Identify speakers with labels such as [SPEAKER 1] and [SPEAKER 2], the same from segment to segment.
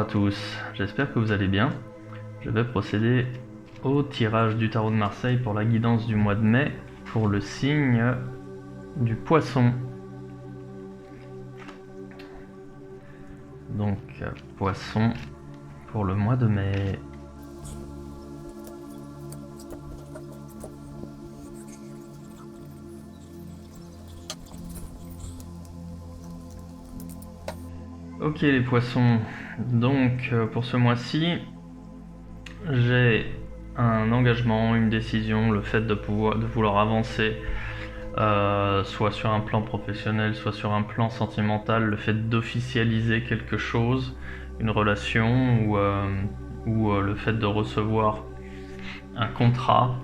[SPEAKER 1] à tous, j'espère que vous allez bien. Je vais procéder au tirage du tarot de Marseille pour la guidance du mois de mai pour le signe du Poisson. Donc Poisson pour le mois de mai. Ok les poissons, donc pour ce mois-ci, j'ai un engagement, une décision, le fait de vouloir avancer, soit sur un plan professionnel, soit sur un plan sentimental, le fait d'officialiser quelque chose, une relation ou le fait de recevoir un contrat.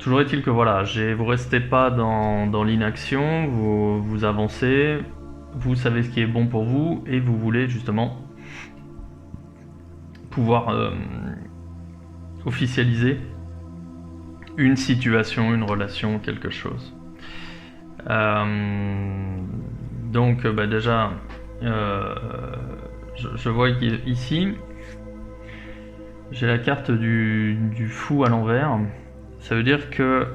[SPEAKER 1] Toujours est-il que voilà, vous restez pas dans l'inaction, vous avancez. Vous savez ce qui est bon pour vous et vous voulez justement pouvoir officialiser une situation, une relation, quelque chose. Donc déjà, je vois qu'ici, j'ai la carte du fou à l'envers. Ça veut dire que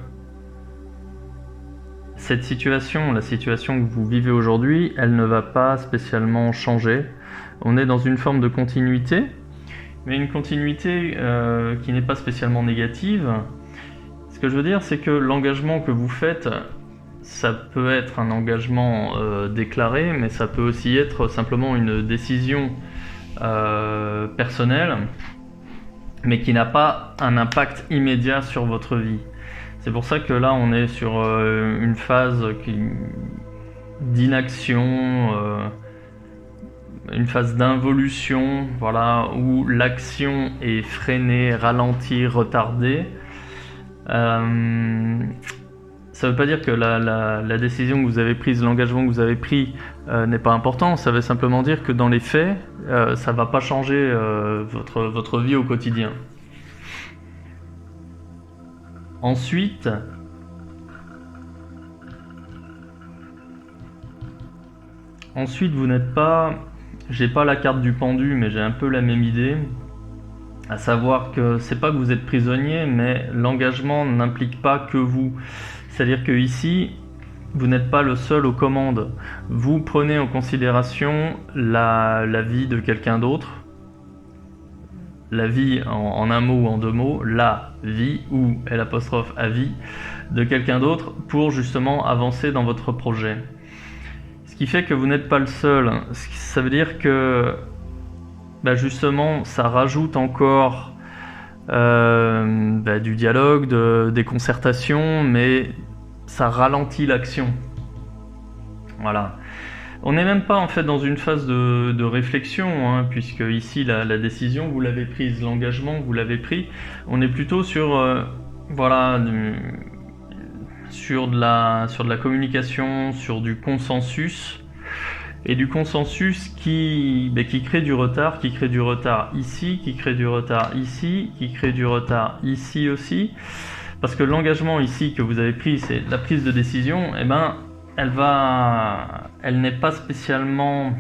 [SPEAKER 1] cette situation, la situation que vous vivez aujourd'hui, elle ne va pas spécialement changer. On est dans une forme de continuité, mais une continuité qui n'est pas spécialement négative. Ce que je veux dire, c'est que l'engagement que vous faites, ça peut être un engagement déclaré, mais ça peut aussi être simplement une décision personnelle, mais qui n'a pas un impact immédiat sur votre vie. C'est pour ça que là on est sur une phase d'inaction, une phase d'involution, voilà, où l'action est freinée, ralentie, retardée. Ça ne veut pas dire que la décision que vous avez prise, l'engagement que vous avez pris n'est pas important, ça veut simplement dire que dans les faits, ça ne va pas changer votre vie au quotidien. Ensuite, vous n'êtes pas... J'ai pas la carte du pendu, mais j'ai un peu la même idée. À savoir que c'est pas que vous êtes prisonnier, mais l'engagement n'implique pas que vous. C'est-à-dire que ici, vous n'êtes pas le seul aux commandes. Vous prenez en considération la vie de quelqu'un d'autre. La vie en un mot ou en deux mots, la vie ou l'apostrophe à vie de quelqu'un d'autre pour justement avancer dans votre projet. Ce qui fait que vous n'êtes pas le seul. Ça veut dire que justement ça rajoute encore du dialogue, des concertations, mais ça ralentit l'action. Voilà. On n'est même pas en fait dans une phase de réflexion, hein, puisque ici la décision vous l'avez prise, l'engagement vous l'avez pris. On est plutôt sur sur de la communication, sur du consensus, et du consensus qui crée du retard, ici, qui crée du retard ici, qui crée du retard ici aussi, parce que l'engagement ici que vous avez pris, c'est la prise de décision, elle n'est pas spécialement,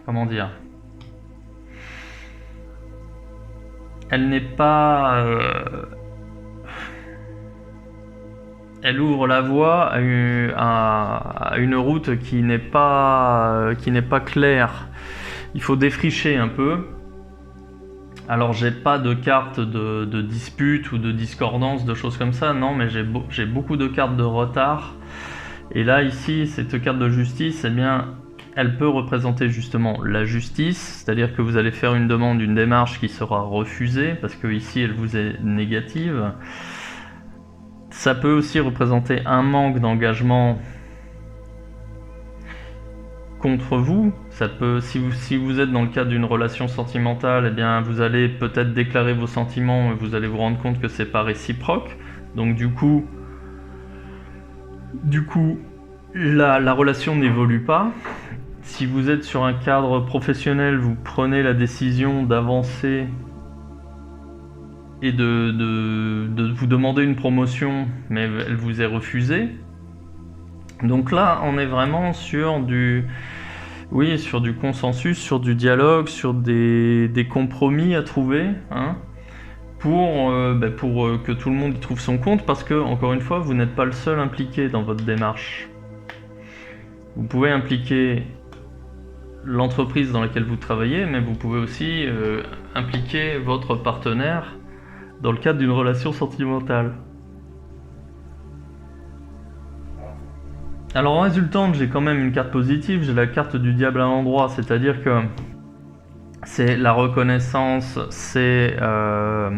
[SPEAKER 1] comment dire, elle n'est pas, elle ouvre la voie à une route qui n'est pas claire. Il faut défricher un peu. Alors j'ai pas de carte de dispute ou de discordance, de choses comme ça, non, mais j'ai beaucoup de cartes de retard. Et là, ici, cette carte de justice, elle peut représenter justement la justice, c'est-à-dire que vous allez faire une demande, une démarche qui sera refusée, parce que ici, elle vous est négative. Ça peut aussi représenter un manque d'engagement contre vous. Ça peut, si vous êtes dans le cadre d'une relation sentimentale, vous allez peut-être déclarer vos sentiments et vous allez vous rendre compte que c'est pas réciproque. Donc du coup, la relation n'évolue pas. Si vous êtes sur un cadre professionnel, vous prenez la décision d'avancer et de vous demander une promotion, mais elle vous est refusée. Donc là, on est vraiment sur Oui, sur du consensus, sur du dialogue, sur des compromis à trouver, hein, pour que tout le monde y trouve son compte, parce que, encore une fois, vous n'êtes pas le seul impliqué dans votre démarche. Vous pouvez impliquer l'entreprise dans laquelle vous travaillez, mais vous pouvez aussi impliquer votre partenaire dans le cadre d'une relation sentimentale. Alors en résultante, j'ai quand même une carte positive, j'ai la carte du diable à l'endroit, c'est-à-dire que c'est la reconnaissance, c'est la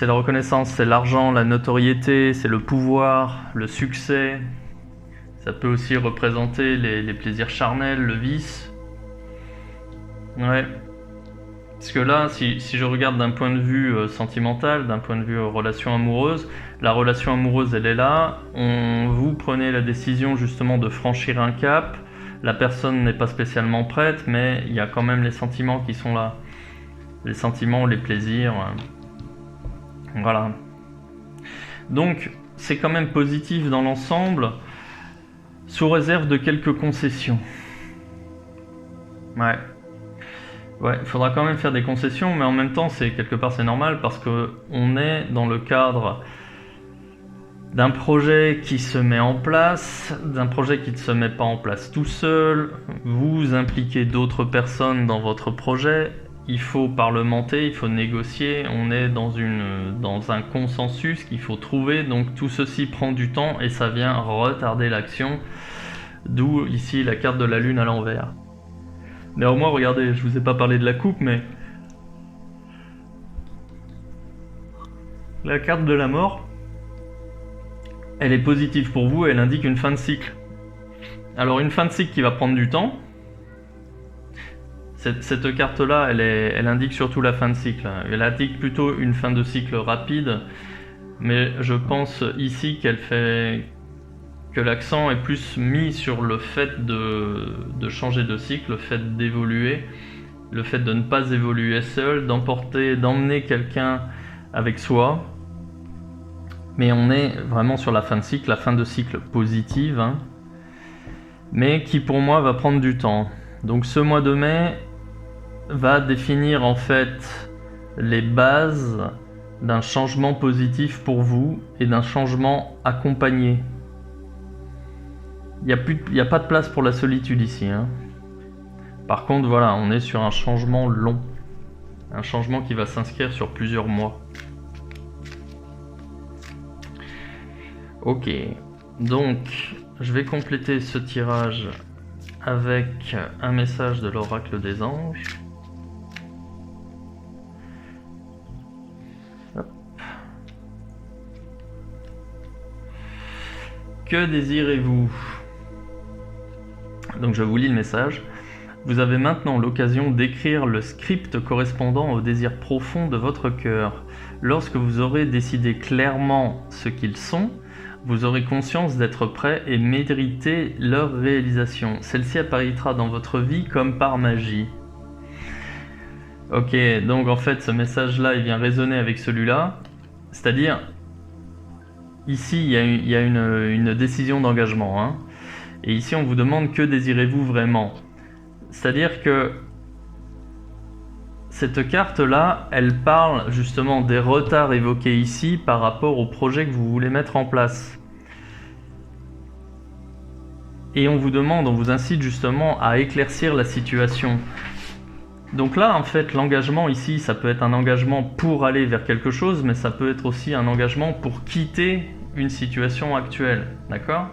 [SPEAKER 1] reconnaissance, c'est l'argent, la notoriété, c'est le pouvoir, le succès. Ça peut aussi représenter les plaisirs charnels, le vice. Ouais. Parce que là, si je regarde d'un point de vue sentimental, d'un point de vue relation amoureuse, la relation amoureuse, elle est là. Vous prenez la décision justement de franchir un cap. La personne n'est pas spécialement prête, mais il y a quand même les sentiments qui sont là. Les sentiments, les plaisirs. Voilà. Donc, c'est quand même positif dans l'ensemble, sous réserve de quelques concessions. Ouais. Ouais, il faudra quand même faire des concessions, mais en même temps, quelque part c'est normal parce que on est dans le cadre d'un projet qui se met en place, d'un projet qui ne se met pas en place tout seul. Vous impliquez d'autres personnes dans votre projet. Il faut parlementer, il faut négocier. On est dans un consensus qu'il faut trouver. Donc tout ceci prend du temps et ça vient retarder l'action. D'où ici la carte de la lune à l'envers. Néanmoins, regardez, je vous ai pas parlé de la coupe, mais la carte de la mort, elle est positive pour vous, elle indique une fin de cycle. Alors une fin de cycle qui va prendre du temps. Cette carte-là, elle indique surtout la fin de cycle. Elle indique plutôt une fin de cycle rapide, mais je pense ici que l'accent est plus mis sur le fait de changer de cycle, le fait d'évoluer, le fait de ne pas évoluer seul, d'emmener quelqu'un avec soi. Mais on est vraiment sur la fin de cycle positive, hein, mais qui pour moi va prendre du temps. Donc ce mois de mai va définir en fait les bases d'un changement positif pour vous et d'un changement accompagné. Il n'y a pas de place pour la solitude ici, hein. Par contre, voilà, on est sur un changement long. Un changement qui va s'inscrire sur plusieurs mois. Ok, donc je vais compléter ce tirage avec un message de l'oracle des anges. Hop. Que désirez-vous ? Donc je vous lis le message. Vous avez maintenant l'occasion d'écrire le script correspondant aux désirs profonds de votre cœur. Lorsque vous aurez décidé clairement ce qu'ils sont, vous aurez conscience d'être prêt et mériter leur réalisation. Celle-ci apparaîtra dans votre vie comme par magie. Ok, donc en fait ce message-là, il vient résonner avec celui-là. C'est-à-dire, ici il y a une décision d'engagement, hein. Et ici on vous demande que désirez-vous vraiment. C'est-à-dire que cette carte-là, elle parle justement des retards évoqués ici par rapport au projet que vous voulez mettre en place. Et on vous incite justement à éclaircir la situation. Donc là, en fait, l'engagement ici, ça peut être un engagement pour aller vers quelque chose, mais ça peut être aussi un engagement pour quitter une situation actuelle, d'accord ?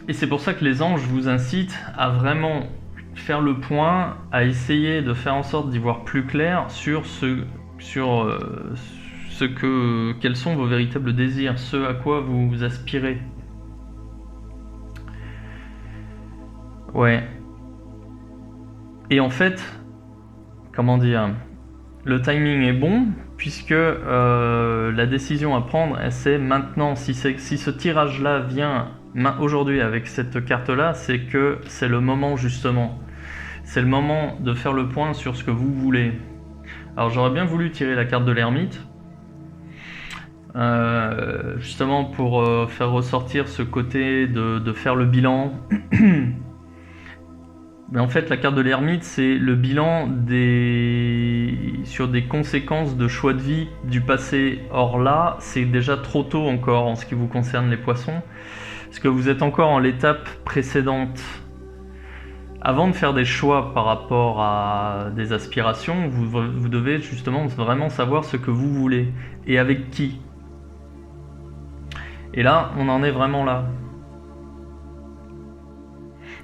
[SPEAKER 1] Et c'est pour ça que les anges vous incitent à vraiment faire le point, à essayer de faire en sorte d'y voir plus clair sur quels sont vos véritables désirs, ce à quoi vous aspirez. Ouais. Et en fait, comment dire, le timing est bon puisque la décision à prendre, c'est maintenant. Si ce tirage-là vient aujourd'hui avec cette carte-là, c'est que c'est le moment justement. C'est le moment de faire le point sur ce que vous voulez. Alors j'aurais bien voulu tirer la carte de l'ermite, justement pour faire ressortir ce côté de faire le bilan, Mais en fait, la carte de l'ermite, c'est le bilan sur des conséquences de choix de vie du passé. Or là, c'est déjà trop tôt encore en ce qui vous concerne les poissons, parce que vous êtes encore en l'étape précédente. Avant de faire des choix par rapport à des aspirations, vous devez justement vraiment savoir ce que vous voulez et avec qui. Et là, on en est vraiment là.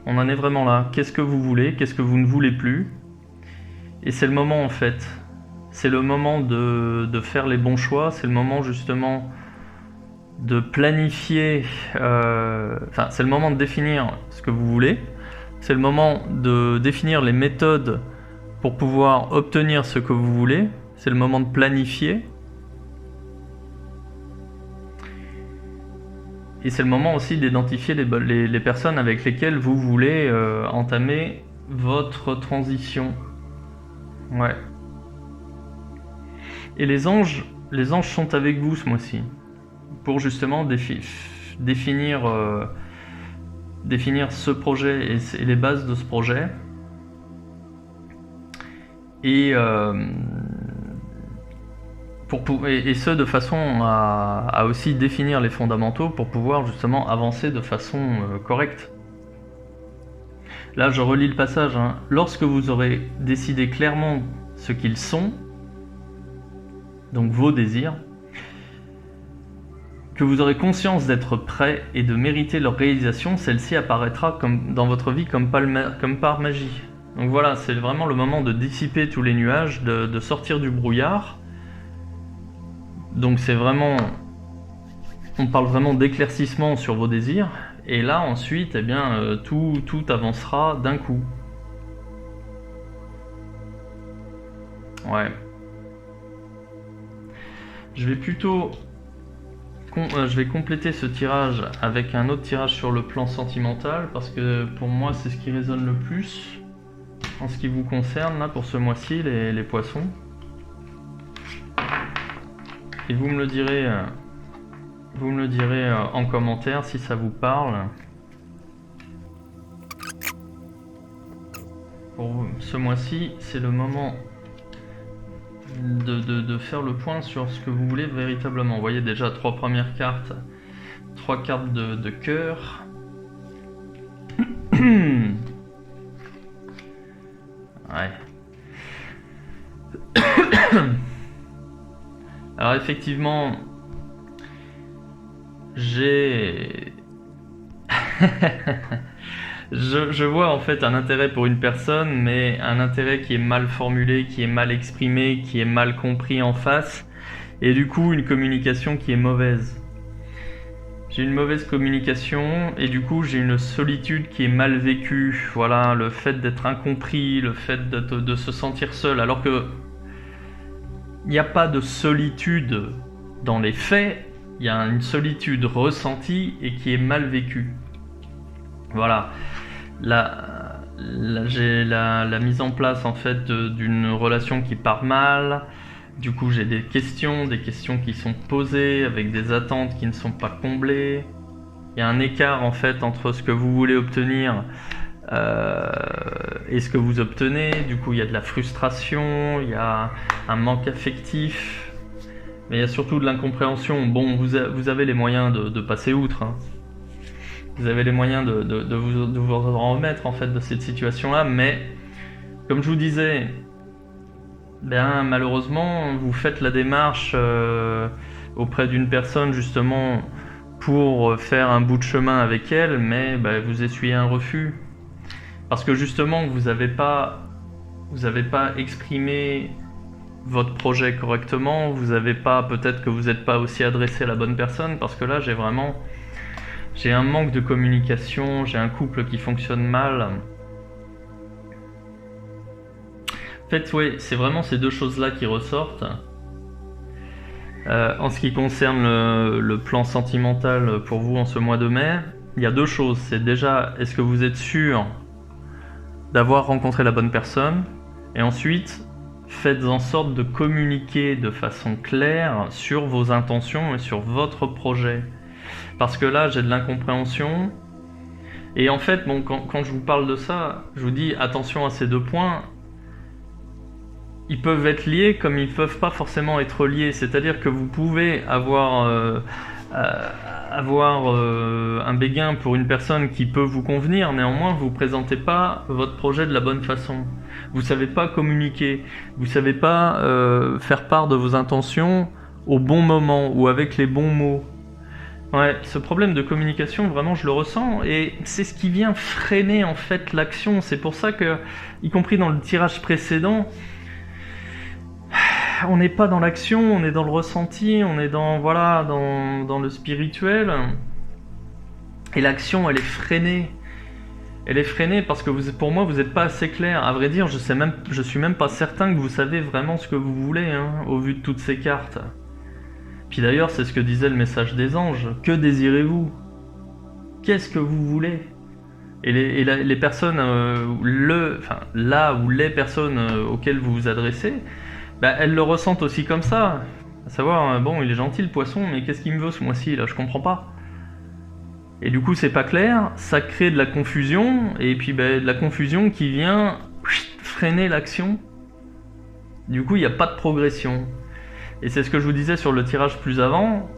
[SPEAKER 1] On en est vraiment là. Qu'est-ce que vous voulez? Qu'est-ce que vous ne voulez plus? Et c'est le moment en fait. C'est le moment de faire les bons choix. C'est le moment justement de planifier. C'est le moment de définir ce que vous voulez. C'est le moment de définir les méthodes pour pouvoir obtenir ce que vous voulez. C'est le moment de planifier. Et c'est le moment aussi d'identifier les personnes avec lesquelles vous voulez entamer votre transition. Ouais. Et les anges sont avec vous ce mois-ci pour justement définir ce projet et les bases de ce projet. Et ce de façon à aussi définir les fondamentaux pour pouvoir justement avancer de façon correcte. Là, je relis le passage. Lorsque vous aurez décidé clairement ce qu'ils sont, donc vos désirs, que vous aurez conscience d'être prêt et de mériter leur réalisation, celle-ci apparaîtra dans votre vie comme par magie. Donc voilà, c'est vraiment le moment de dissiper tous les nuages, de sortir du brouillard. Donc c'est vraiment, on parle vraiment d'éclaircissement sur vos désirs, et là ensuite, eh bien, tout avancera d'un coup. Ouais. Je vais compléter ce tirage avec un autre tirage sur le plan sentimental, parce que pour moi c'est ce qui résonne le plus en ce qui vous concerne là pour ce mois-ci, les poissons. Et vous me le direz en commentaire si ça vous parle. Pour ce mois-ci, c'est le moment de faire le point sur ce que vous voulez véritablement. Vous voyez déjà 3 premières cartes, 3 cartes de cœur. Ouais. Alors effectivement, je vois en fait un intérêt pour une personne, mais un intérêt qui est mal formulé, qui est mal exprimé, qui est mal compris en face, et du coup une communication qui est mauvaise. J'ai une mauvaise communication, et du coup j'ai une solitude qui est mal vécue. Voilà, le fait d'être incompris, le fait de se sentir seul, alors que il n'y a pas de solitude dans les faits, il y a une solitude ressentie et qui est mal vécue. Voilà. J'ai la mise en place en fait d'une relation qui part mal. Du coup, j'ai des questions qui sont posées avec des attentes qui ne sont pas comblées. Il y a un écart en fait entre ce que vous voulez obtenir et ce que vous obtenez. Du coup, il y a de la frustration, il y a un manque affectif, mais il y a surtout de l'incompréhension. Bon, vous avez les moyens de passer outre. Vous avez les moyens de vous en remettre en fait de cette situation-là, mais comme je vous disais, malheureusement, vous faites la démarche auprès d'une personne justement pour faire un bout de chemin avec elle, mais vous essuyez un refus. Parce que justement, vous n'avez pas exprimé votre projet correctement, peut-être que vous n'êtes pas aussi adressé à la bonne personne, parce que là, j'ai un manque de communication, j'ai un couple qui fonctionne mal. En fait, oui, c'est vraiment ces deux choses-là qui ressortent. En ce qui concerne le plan sentimental pour vous en ce mois de mai, il y a deux choses. C'est déjà, est-ce que vous êtes sûr d'avoir rencontré la bonne personne? Et ensuite, faites en sorte de communiquer de façon claire sur vos intentions et sur votre projet. Parce que là, j'ai de l'incompréhension. Et en fait, bon, quand je vous parle de ça, je vous dis attention à ces 2 points. Ils peuvent être liés comme ils peuvent pas forcément être liés. C'est-à-dire que vous pouvez avoir un béguin pour une personne qui peut vous convenir, néanmoins vous présentez pas votre projet de la bonne façon. Vous savez pas communiquer, vous savez pas faire part de vos intentions au bon moment ou avec les bons mots. Ouais, ce problème de communication, vraiment, je le ressens, et c'est ce qui vient freiner en fait l'action. C'est pour ça que, y compris dans le tirage précédent, on n'est pas dans l'action, on est dans le ressenti, on est dans le spirituel. Et l'action, elle est freinée. Elle est freinée parce que pour moi, vous n'êtes pas assez clair. À vrai dire, je suis même pas certain que vous savez vraiment ce que vous voulez, hein, au vu de toutes ces cartes. Puis d'ailleurs, c'est ce que disait le message des anges. Que désirez-vous? Qu'est-ce que vous voulez? Et les personnes, là où les personnes auxquelles vous vous adressez, bah, elles le ressentent aussi comme ça. À savoir, bon, il est gentil le poisson, mais qu'est-ce qu'il me veut ce mois-ci là? Je comprends pas. Et du coup, c'est pas clair, ça crée de la confusion, et puis bah, de la confusion qui vient freiner l'action. Du coup, il n'y a pas de progression. Et c'est ce que je vous disais sur le tirage plus avant.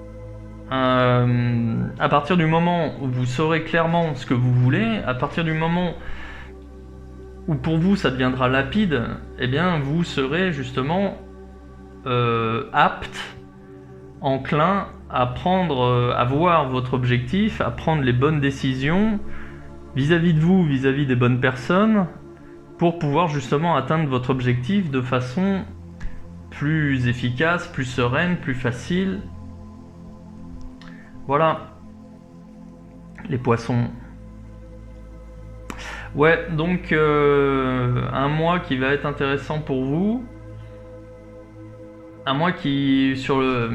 [SPEAKER 1] À partir du moment où vous saurez clairement ce que vous voulez, à partir du moment où pour vous ça deviendra lapide, eh bien vous serez justement apte, enclin à à voir votre objectif, à prendre les bonnes décisions vis-à-vis de vous, vis-à-vis des bonnes personnes, pour pouvoir justement atteindre votre objectif de façon plus efficace, plus sereine, plus facile. Voilà. Les poissons. Ouais, donc un mois qui va être intéressant pour vous. Un mois qui sur le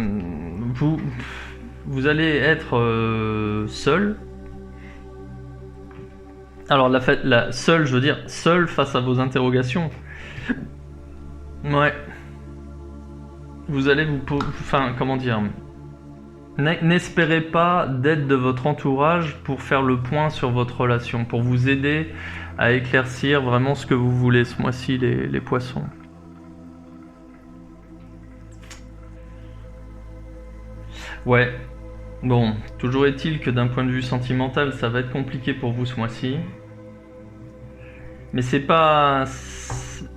[SPEAKER 1] vous allez être seul. Alors seul, je veux dire seul face à vos interrogations. Ouais. Vous allez comment dire, n'espérez pas d'aide de votre entourage pour faire le point sur votre relation, pour vous aider à éclaircir vraiment ce que vous voulez ce mois-ci, les poissons. Ouais, bon, toujours est-il que d'un point de vue sentimental, ça va être compliqué pour vous ce mois-ci. Mais c'est pas...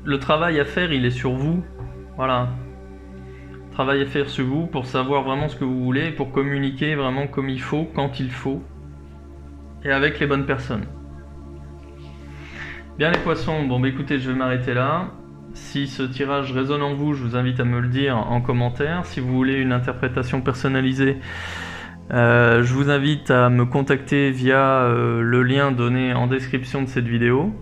[SPEAKER 1] Le travail à faire, il est sur vous. Voilà. Travail à faire sur vous pour savoir vraiment ce que vous voulez, pour communiquer vraiment comme il faut, quand il faut, et avec les bonnes personnes. Bien les poissons, bon bah écoutez, je vais m'arrêter là. Si ce tirage résonne en vous, je vous invite à me le dire en commentaire. Si vous voulez une interprétation personnalisée, je vous invite à me contacter via le lien donné en description de cette vidéo.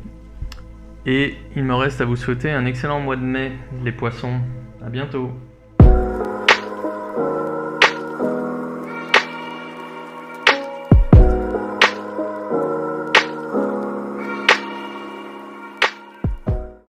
[SPEAKER 1] Et il me reste à vous souhaiter un excellent mois de mai, les poissons. À bientôt.